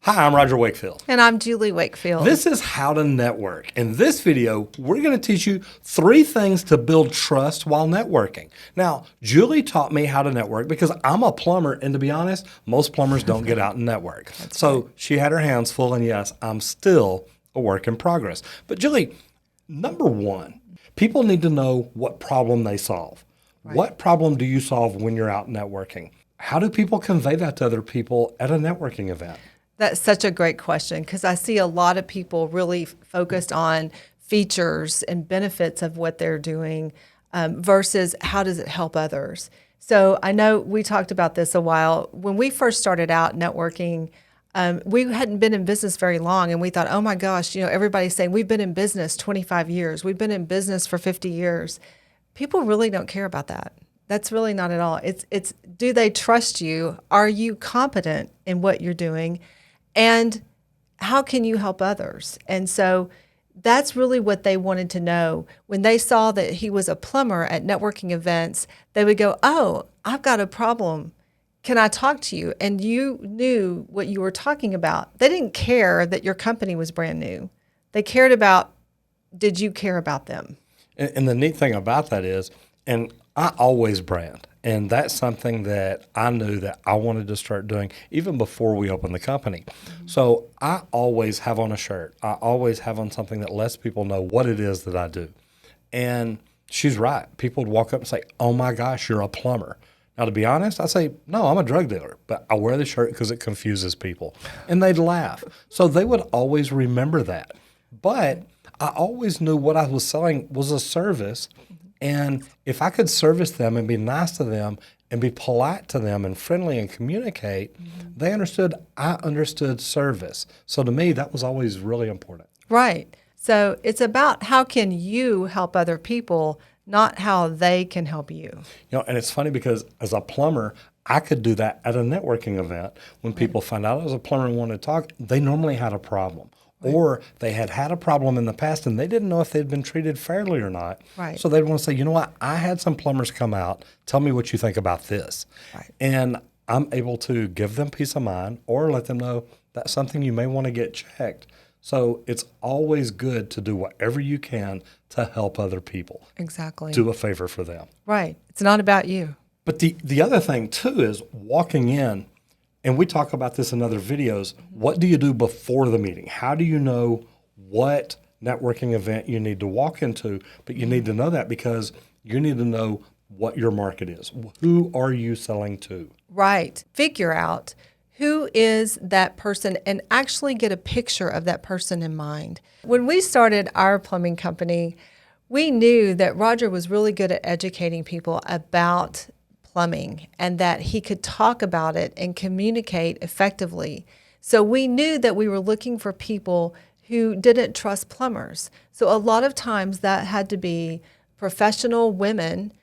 Hi, I'm Roger Wakefield. And I'm Julie Wakefield. This is How to Network. In this video, we're going to teach you 3 things to build trust while networking. Now, Julie taught me how to network because I'm a plumber, and to be honest, most plumbers don't get out and network. So she had her hands full, and yes, I'm still a work in progress. But Julie, number 1, people need to know what problem they solve. Right. What problem do you solve when you're out networking? How do people convey that to other people at a networking event? That's such a great question because I see a lot of people really focused on features and benefits of what they're doing versus how does it help others. So I know we talked about this a while. When we first started out networking, we hadn't been in business very long, and we thought, oh my gosh, everybody's saying we've been in business 25 years. We've been in business for 50 years. People really don't care about that. That's really not at all. It's do they trust you? Are you competent in what you're doing? And how can you help others? And so that's really what they wanted to know. When they saw that he was a plumber at networking events, they would go, oh, I've got a problem. Can I talk to you? And you knew what you were talking about. They didn't care that your company was brand new. They cared about, did you care about them? And the neat thing about that is, and I always brand. And that's something that I knew that I wanted to start doing even before we opened the company. Mm-hmm. So I always have on a shirt. I always have on something that lets people know what it is that I do. And she's right. People would walk up and say, oh my gosh, you're a plumber. Now, to be honest, I say, no, I'm a drug dealer, but I wear the shirt because it confuses people. And they'd laugh. So they would always remember that. But I always knew what I was selling was a service. And if I could service them and be nice to them and be polite to them and friendly and communicate, they understood I understood service. So to me, that was always really important. Right. So it's about how can you help other people, not how they can help you. And it's funny because as a plumber, I could do that at a networking event. When people find out I was a plumber and wanted to talk, they normally had a problem. Right. Or they had a problem in the past and they didn't know if they'd been treated fairly or not. Right. So they'd want to say, you know what, I had some plumbers come out. Tell me what you think about this. Right. And I'm able to give them peace of mind or let them know that's something you may want to get checked. So it's always good to do whatever you can to help other people. Exactly. Do a favor for them. Right. It's not about you. But the other thing, too, is walking in. And we talk about this in other videos. What do you do before the meeting? How do you know what networking event you need to walk into? But you need to know that because you need to know what your market is. Who are you selling to? Right. Figure out who is that person and actually get a picture of that person in mind. When we started our plumbing company, we knew that Roger was really good at educating people about plumbing and that he could talk about it and communicate effectively. So we knew that we were looking for people who didn't trust plumbers. So a lot of times that had to be professional women,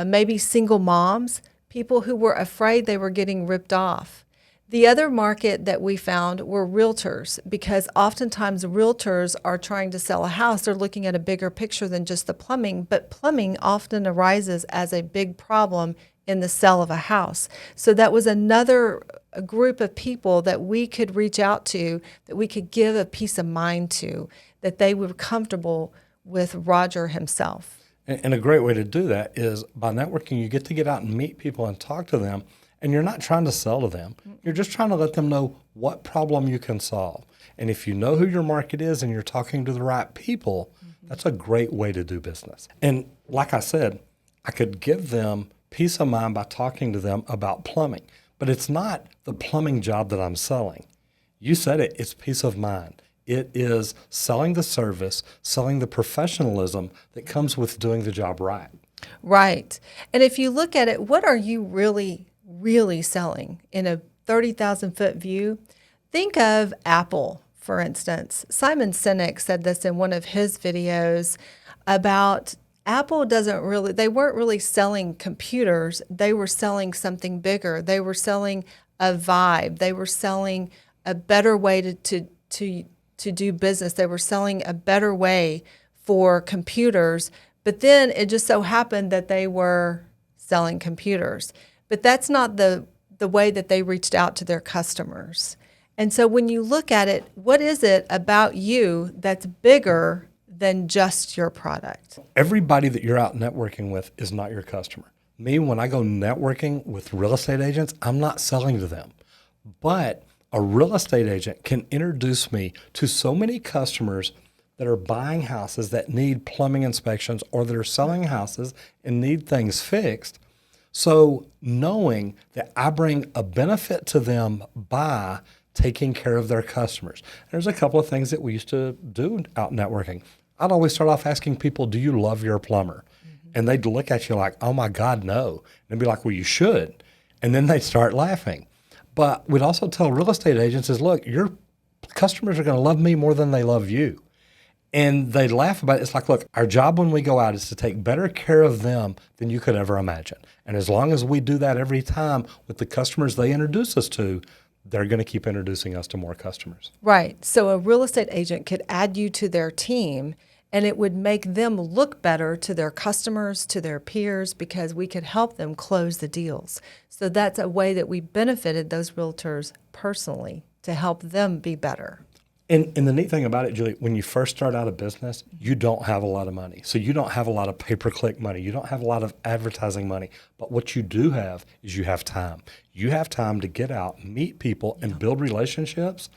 maybe single moms, people who were afraid they were getting ripped off. The other market that we found were realtors because oftentimes realtors are trying to sell a house. They're looking at a bigger picture than just the plumbing, but plumbing often arises as a big problem in the sale of a house. So that was another group of people that we could reach out to, that we could give a peace of mind to, that they were comfortable with Roger himself. And a great way to do that is by networking. You get to get out and meet people and talk to them, and you're not trying to sell to them. You're just trying to let them know what problem you can solve. And if you know who your market is and you're talking to the right people, that's a great way to do business. And like I said, I could give them peace of mind by talking to them about plumbing. But it's not the plumbing job that I'm selling. You said it, it's peace of mind. It is selling the service, selling the professionalism that comes with doing the job right. Right. And if you look at it, what are you really selling in a 30,000-foot view? Think of Apple, for instance. Simon Sinek said this in one of his videos about Apple they weren't really selling computers. They were selling something bigger. They were selling a vibe. They were selling a better way to do business. They were selling a better way for computers. But then it just so happened that they were selling computers. But that's not the way that they reached out to their customers. And so when you look at it, what is it about you that's bigger than just your product? Everybody that you're out networking with is not your customer. Me, when I go networking with real estate agents, I'm not selling to them. But a real estate agent can introduce me to so many customers that are buying houses that need plumbing inspections, or that are selling houses and need things fixed. So knowing that I bring a benefit to them by taking care of their customers. There's a couple of things that we used to do out networking. I'd always start off asking people, do you love your plumber? And they'd look at you like, oh my God, no. And be like, well, you should. And then they'd start laughing. But we'd also tell real estate agents is, look, your customers are going to love me more than they love you. And they laugh about it. It's like, look, our job when we go out is to take better care of them than you could ever imagine. And as long as we do that every time with the customers they introduce us to, they're going to keep introducing us to more customers. Right. So a real estate agent could add you to their team, and it would make them look better to their customers, to their peers, because we could help them close the deals. So that's a way that we benefited those realtors personally to help them be better. And the neat thing about it, Julie, when you first start out a business, you don't have a lot of money. So you don't have a lot of pay-per-click money. You don't have a lot of advertising money. But what you do have is you have time. You have time to get out, meet people, and build relationships.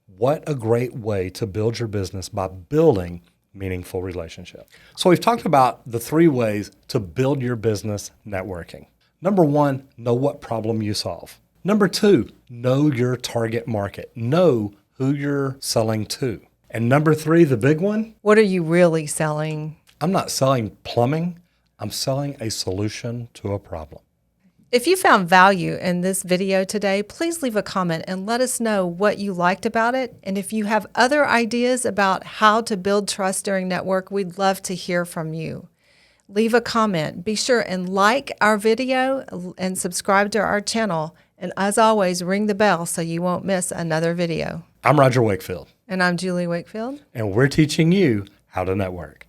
What a great way to build your business, by building meaningful relationships. So we've talked about the 3 ways to build your business networking. Number 1, know what problem you solve. Number 2, know your target market. Know who you're selling to. And number 3, the big one. What are you really selling? I'm not selling plumbing. I'm selling a solution to a problem. If you found value in this video today, please leave a comment and let us know what you liked about it. And if you have other ideas about how to build trust during network, we'd love to hear from you. Leave a comment. Be sure and like our video and subscribe to our channel. And as always, ring the bell so you won't miss another video. I'm Roger Wakefield. And I'm Julie Wakefield. And we're teaching you how to network.